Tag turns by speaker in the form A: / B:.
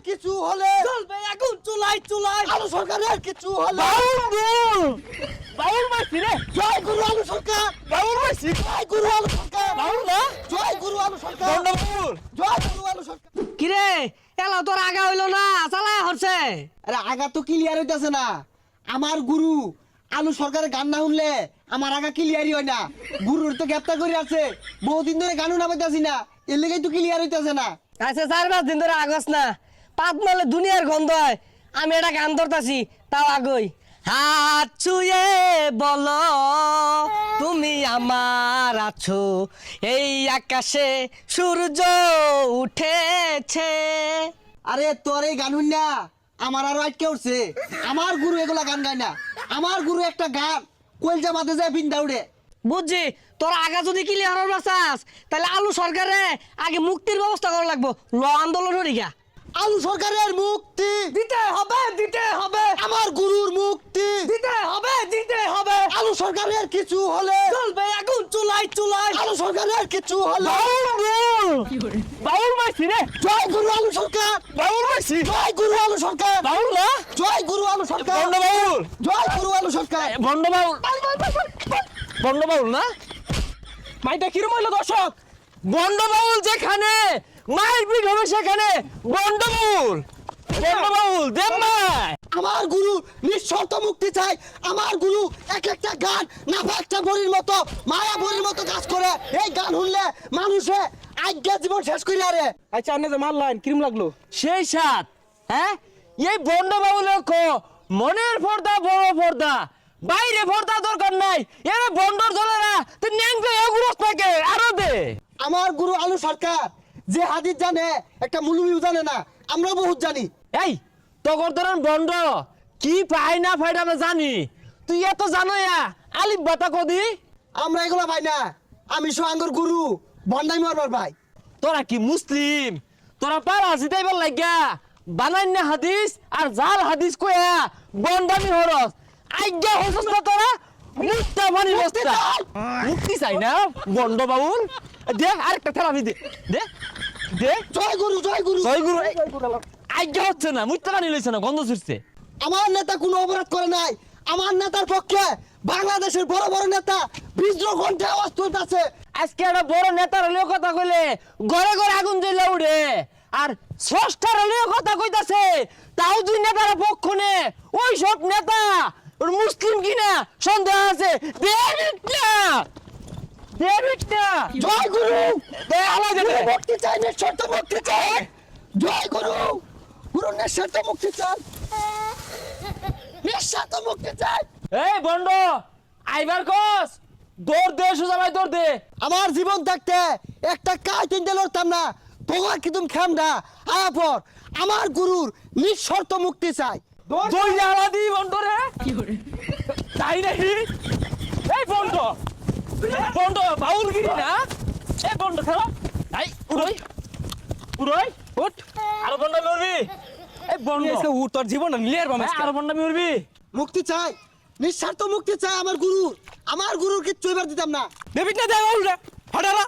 A: কিছু হলে
B: চলবে এখন চুলাই চুলাই
A: আলু সরকারের কিছু হলে
B: বাউল মাইছি রে
A: জয় গুরু আলু সরকার,
B: বাউল মাইছি
A: জয় গুরু আলু সরকার,
B: বাউল না
A: জয় গুরু আলু সরকার,
B: বাউল
A: জয় গুরু আলু সরকার।
C: কিরে এলা তোর আগা হইলো না চালায় হচ্ছে
A: আরে আগা তো ক্লিয়ার হইতাছে না। আমার গুরু আলু সরকারের গান না শুনলে আমার আগা ক্লিয়ারই হয় না। গুরুর তো গ্রেপ্তার করে আছে, বহুদিন ধরে গানও নামাইতাছি না, এর লেগে তো ক্লিয়ার হইতাছে না।
C: আচ্ছা 4-5 দিন ধরে আগস না পাত মালে দুনিয়ার গন্ধ হয় আমি এটা গান ধরতাছি তাও আগই হাত ছুঁয়ে বলো তুমি আমার আছো এই আকাশে সূর্য উঠেছে।
A: আরে তোর এই গান শুন না আমার আরো আটকে উঠছে। আমার গুরু এগুলা গান গায় না। আমার গুরু একটা গান কলজা মাঝে যায় বিন্দা উড়ে।
C: বুঝছি তোর আগা যদি ক্লিয়ার হবার চাস তাহলে আলু সরকারে আগে মুক্তির ব্যবস্থা করা লাগবো ল আন্দোলন হরিগা
A: আলু সরকারের মুক্তি
C: দিতে হবে
A: আমার গুরুর মুক্তি
C: দিতে হবে
A: আলু সরকারের কিছু হলে
C: চলবে এখন চুলাই চুলাই
A: আলু সরকারের কিছু হলে
B: বাউল মাইছি রে
A: জয় গুরু আলু সরকার,
B: বাউল মাইছি
A: জয় গুরু আলু সরকার,
B: বাউল না
A: জয় গুরু আলু সরকার,
B: বন্ড বাউল
A: জয় গুরু আলু সরকার।
B: বন্ড বাউল না মাইটা কিরম হইলো দর্শক বন্ড বাউল যেখানে মাইর পিট হবে সেখানে বন্ড বাউল দেব মাই
A: আমার গুরু নিঃশর্ত মুক্তি চাই। আমার গুরু এক একটা গান নাফা একটা বড়ির মতো মায়া বড়ির মতো কাজ করে। এই গান শুনলে মানুষে আজ্ঞা জীবন শেষ করি। আরে
B: আচ্ছা আপনি যে মারলেন কিরম লাগলো সেই সাত হ্যাঁ এই বন্ড বাউলের মনের পর্দা বড় পর্দা বাইরে পর্দা দরকার নাই এর বন্ডর দলেরা তো ন্যাংকে এগুলো থাকে আরো দে
A: আমার গুরু আলু সরকার যে হাদিস জানে একটা মুলুমিও জানে না, আমরা বহুত জানি।
B: এই তগর ধরেন বন্ড কি পাই না পাইটা আমরা জানি তুই এত জানো আলিফ বাতা কদি
A: আমরা এগুলা ভাই না, আমি সোহাঙ্গর গুরু বন্ডাই মারবার ভাই।
B: তোরা কি মুসলিম তোরা পারা জিতাইবার লাগিয়া বানাইন না হাদিস আর জাল হাদিস কয়া বন্ডামি হরস আজ্ঞা হরস না তোরা মুক্তা বানি বস্তা মুক্তি চাই না বন্ড বাউল দে আরেকটা থেরাপি দে দে দে
A: জয় গুরু, জয় গুরু,
B: জয় গুরু আজ্ঞা হচ্ছে না মুক্তা বানি লইছে না গন্ধ ছুটছে
A: আমার নেতা কোনো অপরাধ করে নাই। আমার নেতার পক্ষে বাংলাদেশের বড় বড় নেতা বিদ্রোহ ঘন্টা আওয়াজ তুলতেছে।
B: আজকে একটা বড় নেতার হলেও কথা কইলে ঘরে ঘরে আগুন জ্বলে উঠে আর স্রষ্টার হলেও কথা কইতাছে তাও দুই নেতার পক্ষ নে ওই সব নেতা ওর মুসলিম কিনা সন্দেহ আছে
A: জয় গুরু,
B: দেবে
A: মুক্তি চাই, নিঃশর্ত মুক্তি চাই। জয় গুরু, গুরু নিঃশর্ত মুক্তি চাই, নিঃশর্ত মুক্তি চাই।
B: এই বন্ড আইবার কস দৌড় দে সোজা ভাই দৌড় দে
A: আমার জীবন থাকতে একটা কাজ চিনতে লড়তাম না। তোমার কি তুমি খামডা আয়া পর আমার গুরুর নিঃশর্ত মুক্তি চাই।
B: দৌড় আলাদি বন্ড রে তাই নাকি এই বন্ড বন্ড বাউলগিরি না এই বন্ড খেলা এই উড়ই উড়ই উঠ আর বন্ড মরবি এই বন্ড এসে উঠ তোর জীবন নিলে আর বন্ড মরবি
A: মুক্তি চাই, নিঃস্বার্থ মুক্তি চাই আমার গুরুর। আমার গুরুর কিচ্ছু এবার দিতাম না।
B: দেবিক না দে বাউল রে হঠারা